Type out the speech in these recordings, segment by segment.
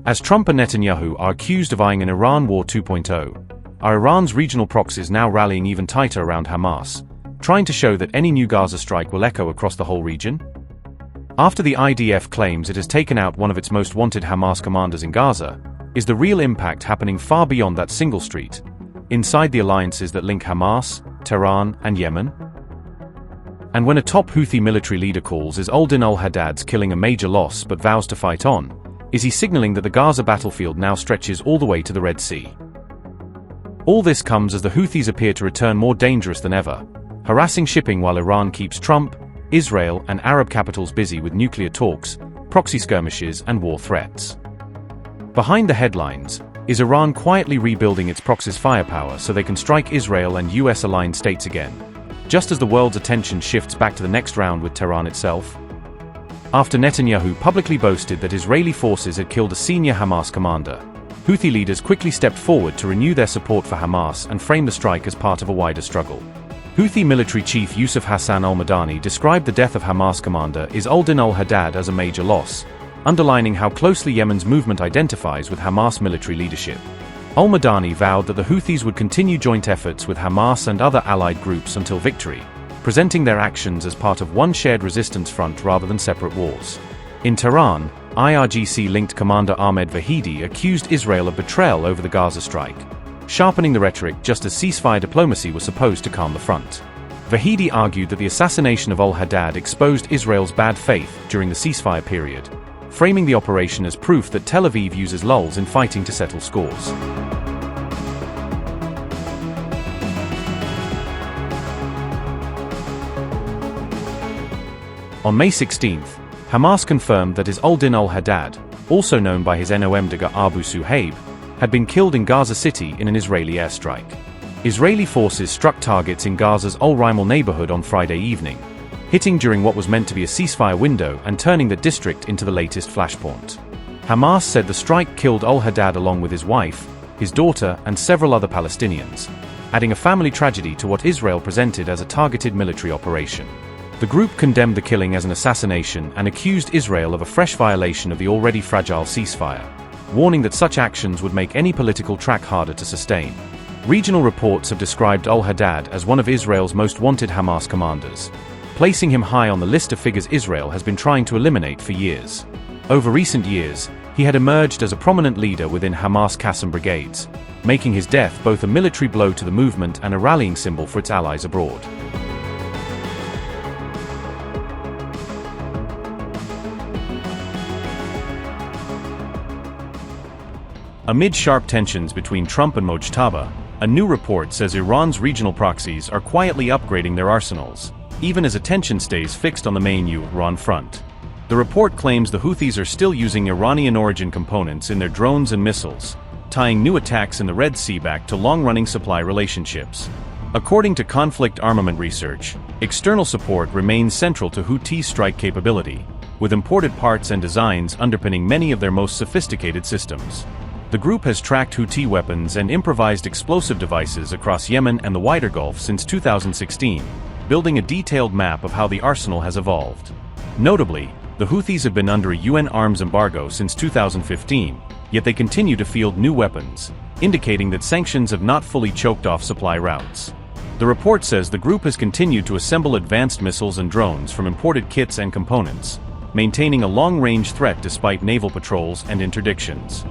As Trump and Netanyahu are accused of eyeing an Iran War 2.0, are Iran's regional proxies now rallying even tighter around Hamas, trying to show that any new Gaza strike will echo across the whole region? After the IDF claims it has taken out one of its most wanted Hamas commanders in Gaza, is the real impact happening far beyond that single street, inside the alliances that link Hamas, Tehran, and Yemen? And when a top Houthi military leader calls is al-Haddad's killing a major loss but vows to fight on, is he signaling that the Gaza battlefield now stretches all the way to the Red Sea? All this comes as the Houthis appear to return more dangerous than ever, harassing shipping while Iran keeps Trump, Israel, and Arab capitals busy with nuclear talks, proxy skirmishes, and war threats. Behind the headlines, is Iran quietly rebuilding its proxy's firepower so they can strike Israel and US-aligned states again, just as the world's attention shifts back to the next round with Tehran itself? After Netanyahu publicly boasted that Israeli forces had killed a senior Hamas commander, Houthi leaders quickly stepped forward to renew their support for Hamas and frame the strike as part of a wider struggle. Houthi military chief Yusuf Hassan al-Madani described the death of Hamas commander al-Haddad as a major loss, underlining how closely Yemen's movement identifies with Hamas military leadership. Al-Madani vowed that the Houthis would continue joint efforts with Hamas and other allied groups until victory, presenting their actions as part of one shared resistance front rather than separate wars. In Tehran, IRGC-linked commander Ahmad Vahidi accused Israel of betrayal over the Gaza strike, sharpening the rhetoric just as ceasefire diplomacy was supposed to calm the front. Vahidi argued that the assassination of al-Haddad exposed Israel's bad faith during the ceasefire period, framing the operation as proof that Tel Aviv uses lulls in fighting to settle scores. On May 16, Hamas confirmed that al-Haddad, also known by his nom de guerre Abu Suhaib, had been killed in Gaza City in an Israeli airstrike. Israeli forces struck targets in Gaza's al-Rimal neighborhood on Friday evening, hitting during what was meant to be a ceasefire window and turning the district into the latest flashpoint. Hamas said the strike killed al-Haddad along with his wife, his daughter, and several other Palestinians, adding a family tragedy to what Israel presented as a targeted military operation. The group condemned the killing as an assassination and accused Israel of a fresh violation of the already fragile ceasefire, warning that such actions would make any political track harder to sustain. Regional reports have described al-Haddad as one of Israel's most wanted Hamas commanders, placing him high on the list of figures Israel has been trying to eliminate for years. Over recent years, he had emerged as a prominent leader within Hamas Qassam Brigades, making his death both a military blow to the movement and a rallying symbol for its allies abroad. Amid sharp tensions between Trump and Mojtaba, a new report says Iran's regional proxies are quietly upgrading their arsenals, even as attention stays fixed on the main Iran front. The report claims the Houthis are still using Iranian-origin components in their drones and missiles, tying new attacks in the Red Sea back to long-running supply relationships. According to Conflict Armament Research, external support remains central to Houthi strike capability, with imported parts and designs underpinning many of their most sophisticated systems. The group has tracked Houthi weapons and improvised explosive devices across Yemen and the wider Gulf since 2016, building a detailed map of how the arsenal has evolved. Notably, the Houthis have been under a UN arms embargo since 2015, yet they continue to field new weapons, indicating that sanctions have not fully choked off supply routes. The report says the group has continued to assemble advanced missiles and drones from imported kits and components, maintaining a long-range threat despite naval patrols and interdictions.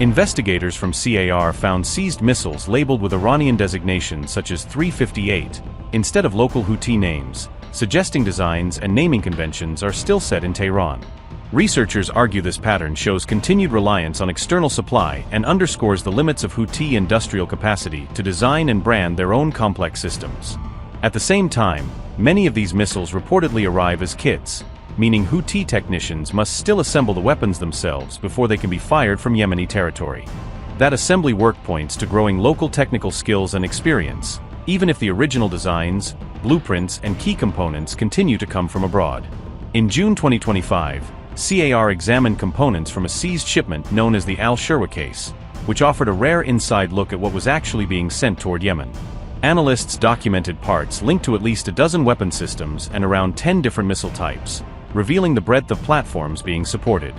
Investigators from CAR found seized missiles labeled with Iranian designations such as 358, instead of local Houthi names, suggesting designs and naming conventions are still set in Tehran. Researchers argue this pattern shows continued reliance on external supply and underscores the limits of Houthi industrial capacity to design and brand their own complex systems. At the same time, many of these missiles reportedly arrive as kits, meaning Houthi technicians must still assemble the weapons themselves before they can be fired from Yemeni territory. That assembly work points to growing local technical skills and experience, even if the original designs, blueprints, and key components continue to come from abroad. In June 2025, CAR examined components from a seized shipment known as the al-Shirwa case, which offered a rare inside look at what was actually being sent toward Yemen. Analysts documented parts linked to at least a dozen weapon systems and around 10 different missile types, revealing the breadth of platforms being supported.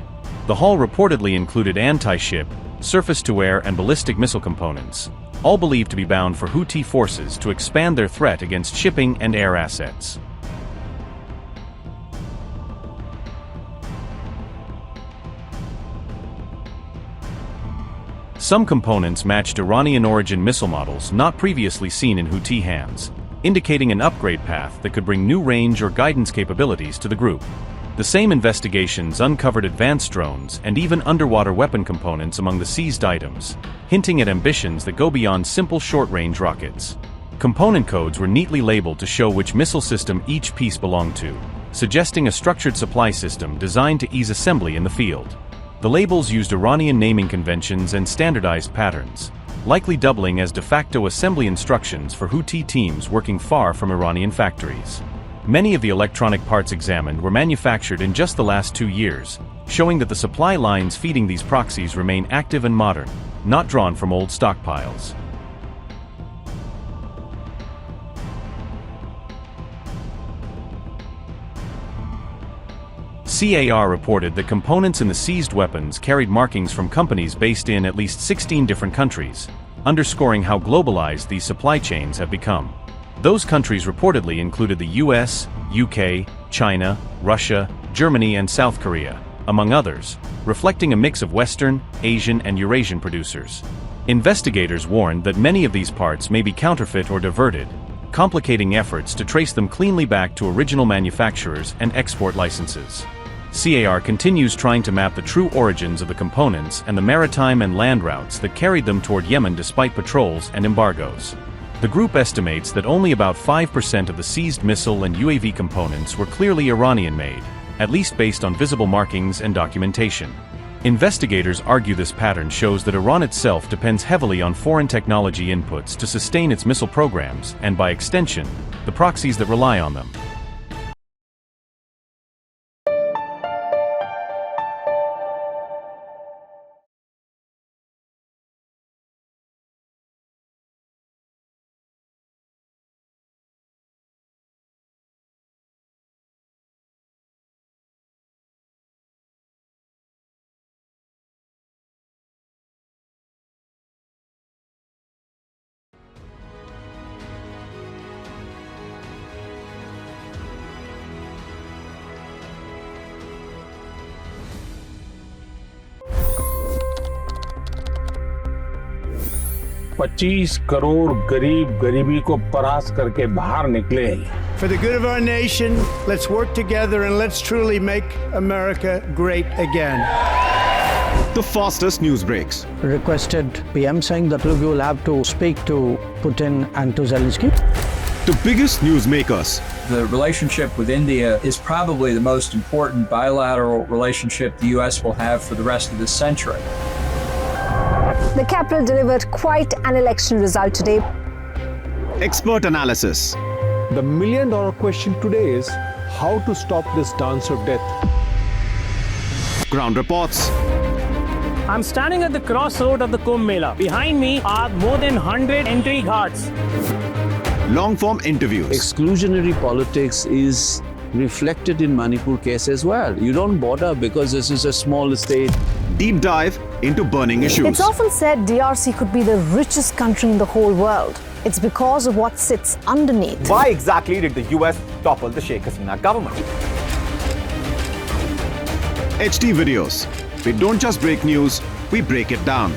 The haul reportedly included anti-ship, surface-to-air and ballistic missile components, all believed to be bound for Houthi forces to expand their threat against shipping and air assets. Some components matched Iranian-origin missile models not previously seen in Houthi hands, indicating an upgrade path that could bring new range or guidance capabilities to the group. The same investigations uncovered advanced drones and even underwater weapon components among the seized items, hinting at ambitions that go beyond simple short-range rockets. Component codes were neatly labeled to show which missile system each piece belonged to, suggesting a structured supply system designed to ease assembly in the field. The labels used Iranian naming conventions and standardized patterns, likely doubling as de facto assembly instructions for Houthi teams working far from Iranian factories. Many of the electronic parts examined were manufactured in just the last 2 years, showing that the supply lines feeding these proxies remain active and modern, not drawn from old stockpiles. CAR reported that components in the seized weapons carried markings from companies based in at least 16 different countries, underscoring how globalized these supply chains have become. Those countries reportedly included the US, UK, China, Russia, Germany and South Korea, among others, reflecting a mix of Western, Asian and Eurasian producers. Investigators warned that many of these parts may be counterfeit or diverted, complicating efforts to trace them cleanly back to original manufacturers and export licenses. CAR continues trying to map the true origins of the components and the maritime and land routes that carried them toward Yemen despite patrols and embargoes. The group estimates that only about 5% of the seized missile and UAV components were clearly Iranian-made, at least based on visible markings and documentation. Investigators argue this pattern shows that Iran itself depends heavily on foreign technology inputs to sustain its missile programs and, by extension, the proxies that rely on them. $25 crore गरीब गरीबी को परास्त करके बाहर निकले। For the good of our nation, let's work together and let's truly make America great again. The fastest news breaks. Requested PM saying that look, you will have to speak to Putin and to Zelensky. The biggest news makers. The relationship with India is probably the most important bilateral relationship the U.S. will have for the rest of this century. The capital delivered quite an election result today. Expert analysis. The million-dollar question today is how to stop this dance of death. Ground reports. I'm standing at the crossroad of the Kumbh Mela. Behind me are more than 100 entry ghats. Long-form interviews. Exclusionary politics is reflected in Manipur case as well. You don't bother because this is a small state. Deep dive into burning issues. It's often said DRC could be the richest country in the whole world. It's because of what sits underneath. Why exactly did the US topple the Sheikh Hasina government? HT videos. We don't just break news, we break it down.